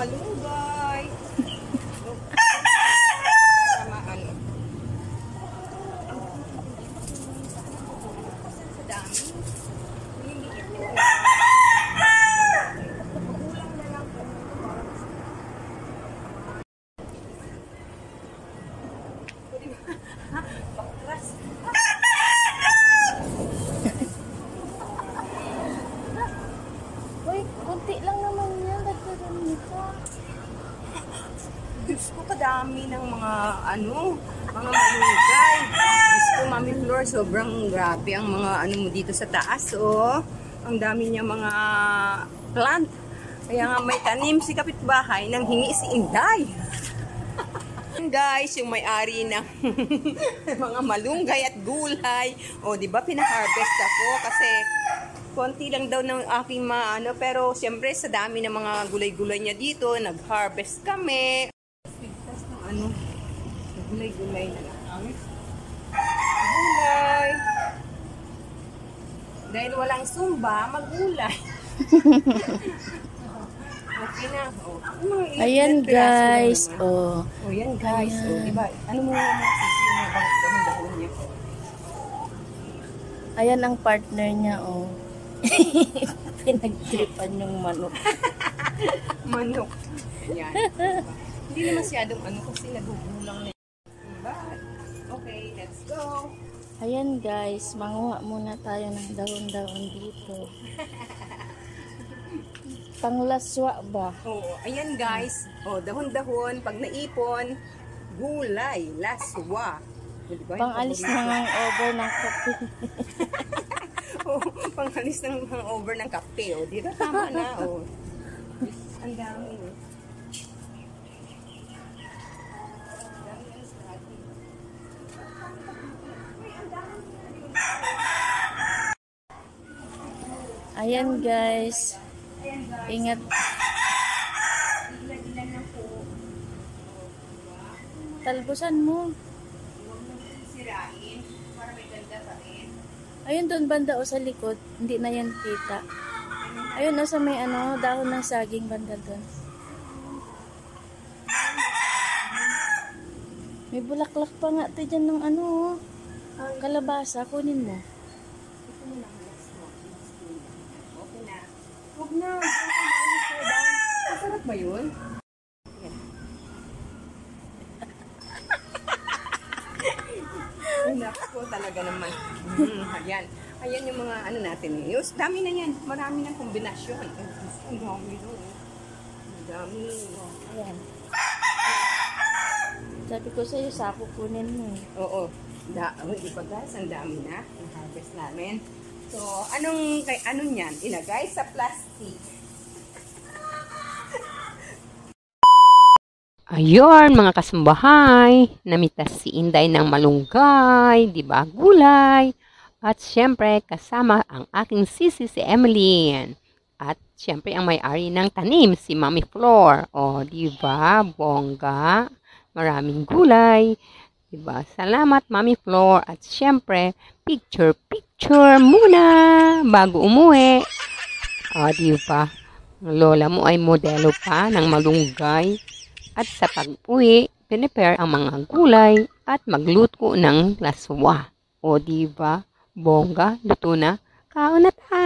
malunggay. Sa dami. Bakras. Uy, kunti lang naman yan. Dagdagan nito. Diyos ko, kadami ng mga mga malunggay. Diyos ko, Mami Flor, sobrang grabe ang mga mo dito sa taas, oh. Ang dami niya mga plant. Kaya nga may tanim si kapitbahay nang hingi si Inday. Guys, yung may-ari ng mga malunggay at gulay. O, di ba pina-harvest ako kasi konti lang daw ng aking pero siyempre sa dami ng mga gulay-gulay niya dito, nag-harvest kami. Pigtas ng gulay-gulay na lang. Gulay. Dahil walang sumba, magulay. Okay na. Oh. Ayan guys. Oh. Oh, yan guys. Oh, diba? Ano mo dahon niya? Ayan ang partner niya, oh. Pinagtripan yung manok. Manok. Ayan. Hindi na masyadong kasi nagugulang na. But, okay, let's go. Ayan guys, manguha muna tayo ng dahon-dahon dito. Panglaswa ba? Oh, ayan guys. Oh, dahon-dahon, pag naipon, gulay, laswa. Diba? Pang-alis na ng over ng kape. Oh, pang-alis ng hangover ng kape. Oh, di ba tama na? Oh. Ang dami. Ayan guys. Ingat. Talbusan mo. Sirain para may ganda pa rin. Ayun doon banda o sa likod. Hindi na yan kita. Ayun o sa may dahon ng saging banda doon. May bulaklak pa nga tayo dyan ng kalabasa. Kunin mo. Okay na. Huwag na. Masarap ba yun? Nako talaga naman. Ayan. Ayan yung mga natin. Yung dami na yan. Marami ng kombinasyon. Ang dami doon. Ang dami. Ayan. Sabi ko sa'yo, sako kunin mo. Oo. Iba guys, ang dami na. Ang harvest namin. So, anong yan? Ilagay sa plastic. Ayun, mga kasambahay, namitas si Inday ng malunggay, di ba, gulay, at syempre kasama ang aking sisi si Emeline. At syempre ang may-ari ng tanim si Mami Flor. O, di ba, bongga, maraming gulay. Di ba? Salamat Mami Flor at syempre picture muna bago umuwi. O, di ba? Ang lola mo ay modelo pa ng malunggay. At sa pag-uwi, prepare ang mga gulay at magluto ng laswa. O diba, bongga, luto na, kaon na tayo.